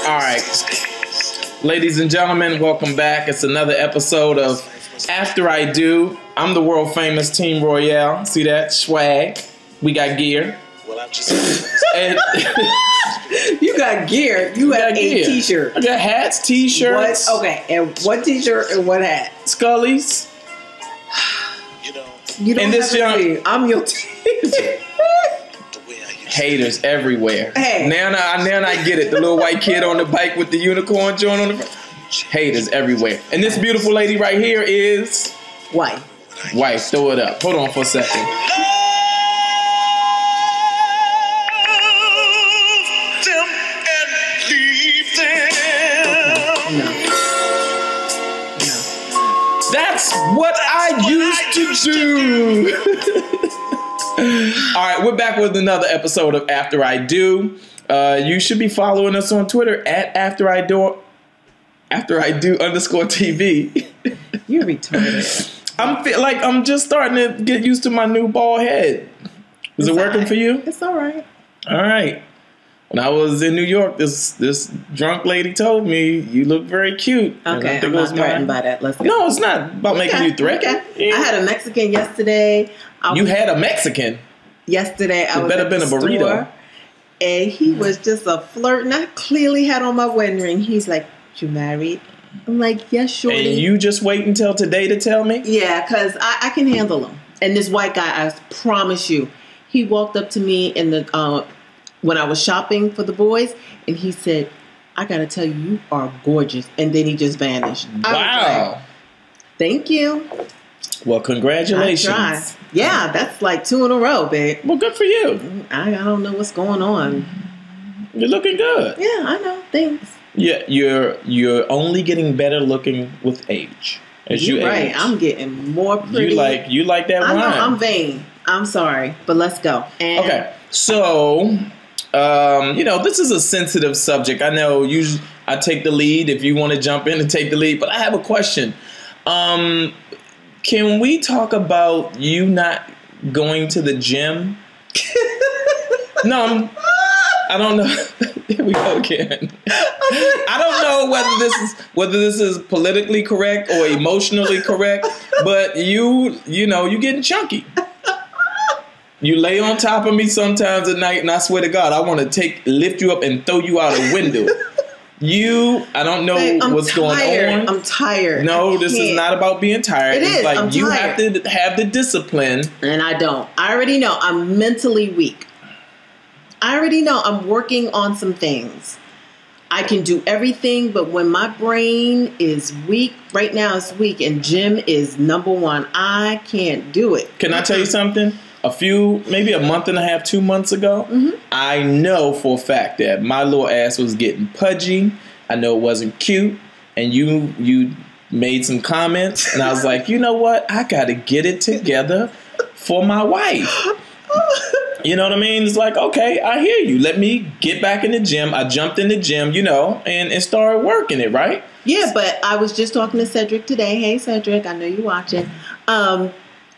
All right. Ladies and gentlemen, welcome back. It's another episode of After I Do. I'm the world famous Team Royale. See that? Swag. We got gear. Well, I'm just... And You got gear. You have a gear. t-shirt. I got hats, t-shirts. What? Okay, and what t-shirt and what hat? Scullies. You don't And this have a young- team. I'm your team. Haters everywhere. Hey. Now I get it. The little white kid on the bike with the unicorn joint on the front. Haters everywhere. And this beautiful lady right here is... White. White. Throw it up. Hold on for a second. That's what I used to do. All right, we're back with another episode of After I Do. You should be following us on Twitter at After I Do _TV. You're retarded. I'm just starting to get used to my new bald head. Is it working for you? It's all right. All right. When I was in New York, this drunk lady told me, you look very cute. Okay, I'm not threatened by that. Let's go. No, it's not about making you threatened. Okay. I had a Mexican yesterday. You had a Mexican? Yesterday, I was better at been the a burrito. store, and he was just a flirt. And I clearly had on my wedding ring. He's like, "You married?" I'm like, "Yes, shorty." And you just wait until today to tell me? Yeah, because I can handle him. And this white guy, I promise you, he walked up to me in the when I was shopping for the boys, and he said, "I got to tell you, you are gorgeous." And then he just vanished. Wow. I was like, thank you. Well, congratulations. I tried. Yeah, that's like 2 in a row, babe. Well, good for you. I don't know what's going on. You're looking good. Yeah, I know. Thanks. Yeah, you're only getting better looking with age. As you right. age. I'm getting more pretty. You like that I wine. know, I'm vain. I'm sorry, but let's go. And Okay, so this is a sensitive subject. I know usually I take the lead if you want to jump in and take the lead, but I have a question. Can we talk about you not going to the gym? No, I don't know. Here we go again. I don't know whether this is politically correct or emotionally correct, but you getting chunky. You lay on top of me sometimes at night, and I swear to God, I want to lift you up and throw you out a window. I don't know what's going on. I'm tired. No, this is not about being tired. It's like I'm you tired. have to have the discipline. And I don't. I already know I'm mentally weak. I already know I'm working on some things. I can do everything, but when my brain is weak, right now it's weak, and gym is number one. I can't do it. Can I tell you something? Maybe a month and a half, 2 months ago, I know for a fact that my little ass was getting pudgy. I know it wasn't cute. And you made some comments. And I was like, you know what? I got to get it together for my wife. You know what I mean? It's like, okay, I hear you. Let me get back in the gym. I jumped in the gym, and started working it, right? Yeah, but I was just talking to Cedric today. Hey, Cedric, I know you're watching.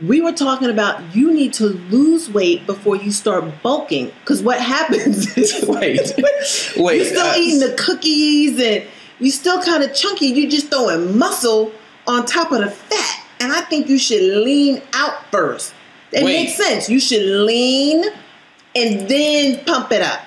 We were talking about you need to lose weight before you start bulking. Because what happens is... Wait. You're still eating the cookies and you're still kind of chunky. You're just throwing muscle on top of the fat. And I think you should lean out first. That makes sense. You should lean and then pump it up.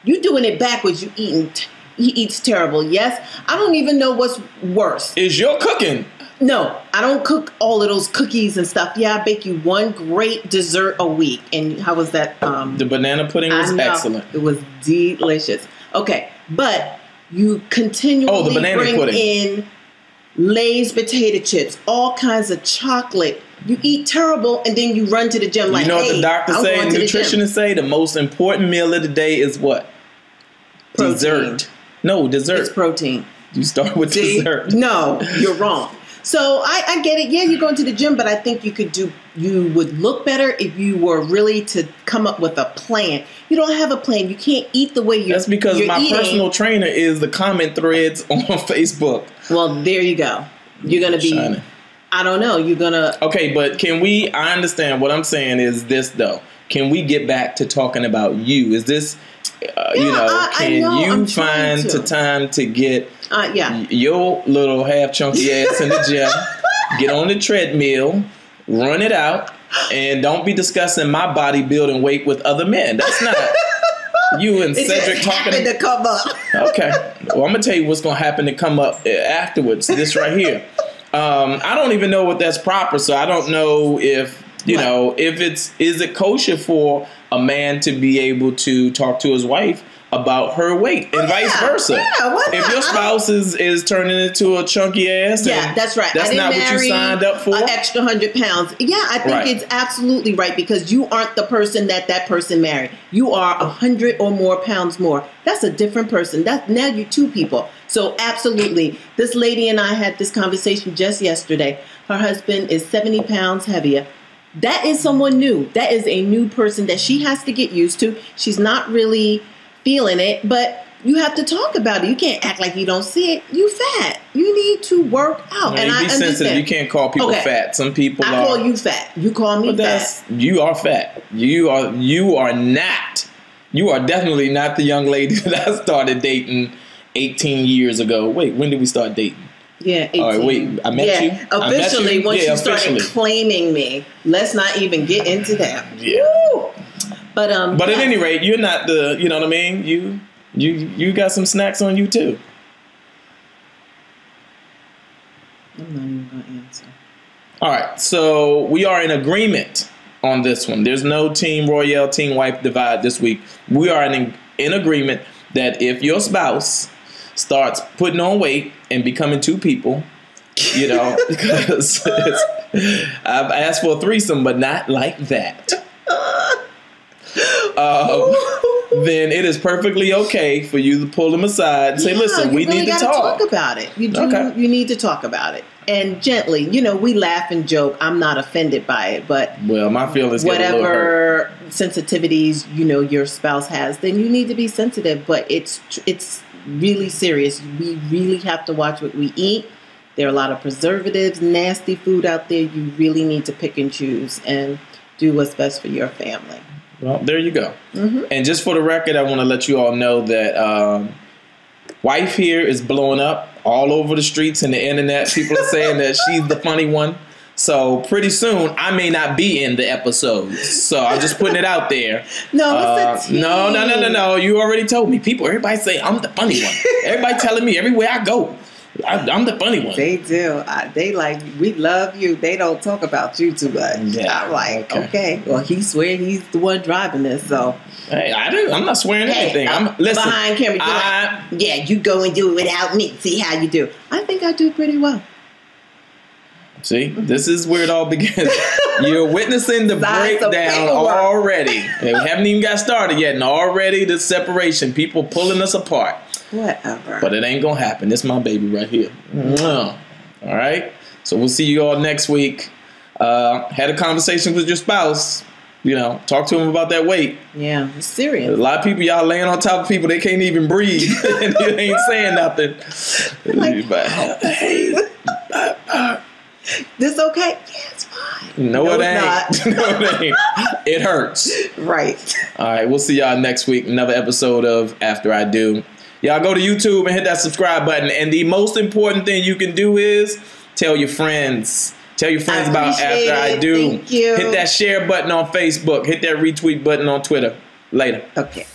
You're doing it backwards. He eats terrible. Yes. I don't even know what's worse. Is your cooking? No, I don't cook all of those cookies and stuff. Yeah, I bake you one great dessert a week. And how was that? The banana pudding was excellent. It was delicious. Okay, but you continually bring in Lay's potato chips, all kinds of chocolate. You eat terrible, and then you run to the gym like, you know what the doctor say, nutritionists say, the most important meal of the day is what? Protein. Dessert. No, dessert. It's protein. You start with dessert. No, you're wrong. So I get it. Yeah, you're going to the gym, but I think you would look better if you were really to come up with a plan. You don't have a plan. You can't eat the way you're eating. That's because my personal trainer is the comment threads on Facebook. Well, there you go. You're going to be, shining. I don't know. You're going to. Okay, but I understand what I'm saying is this though. can we get back to talking about you? Is this, can you find the time to get your little half chunky ass in the gym, get on the treadmill, run it out, and don't be discussing my bodybuilding weight with other men. That's not you and Cedric talking to come up. Okay. Well, I'm gonna tell you what's gonna happen to come up afterwards. This right here. I don't even know what that's proper, so I don't know if is it kosher for a man to be able to talk to his wife about her weight and vice versa. Yeah, why not? If your spouse is turning into a chunky ass, that's right. That's not what you signed up for. An extra 100 pounds. Yeah, I think it's absolutely right, because you aren't the person that person married. You are 100 or more pounds more. That's a different person. Now you're two people. So absolutely, this lady and I had this conversation just yesterday. Her husband is 70 pounds heavier. That is someone new. That is a new person that she has to get used to. She's not really feeling it, but you have to talk about it. You can't act like you don't see it. You fat. You need to work out. No, and I understand. Sensitive. You can't call people fat. Some people I call you fat. You call me fat. You are fat. You are not. You are definitely not the young lady that I started dating 18 years ago. Wait, when did we start dating? Yeah, 18. All right, wait, I met you? Officially, once you started claiming me. Let's not even get into that. Yeah. Woo! But at any rate, you're not the, you know what I mean? You got some snacks on you too. I'm not even going to answer. All right, so we are in agreement on this one. There's no Team Royale, Team Wife divide this week. We are in agreement that if your spouse starts putting on weight and becoming two people, because I've asked for a threesome, but not like that. Then it is perfectly okay for you to pull them aside and say, listen, we need to talk about it. You need to talk about it. And gently, we laugh and joke. I'm not offended by it, but my feelings whatever sensitivities, your spouse has, then you need to be sensitive. But it's really serious. We really have to watch what we eat. There are a lot of preservatives, nasty food out there. You really need to pick and choose and do what's best for your family. Well, there you go. Mm-hmm. And just for the record, I want to let you all know that wife here is blowing up all over the streets and the internet. People are saying that she's the funny one. So pretty soon, I may not be in the episodes. So I'm just putting it out there. No, it's a team. No. You already told me. Everybody say I'm the funny one. Everybody telling me everywhere I go, I'm the funny one. They do. They like, we love you. They don't talk about you too much. Yeah, I'm like, okay. Well, he swear he's the one driving this, so. Hey, I'm not swearing anything. Listen, behind camera. You go and do it without me. See how you do. I think I do pretty well. See, this is where it all begins. You're witnessing the breakdown already. And we haven't even got started yet, and already the separation, people pulling us apart. Whatever. But it ain't gonna happen. This is my baby right here. All right. So we'll see you all next week. Had a conversation with your spouse. Talk to him about that weight. Yeah, it's serious. A lot of people, y'all laying on top of people, they can't even breathe. And they ain't saying nothing. This okay? Yeah, it's fine. No, it ain't. No, it ain't. It hurts. Right. All right. We'll see y'all next week. Another episode of After I Do. Y'all go to YouTube and hit that subscribe button. And the most important thing you can do is tell your friends. Tell your friends about After I Do. Thank you. Hit that share button on Facebook. Hit that retweet button on Twitter. Later. Okay.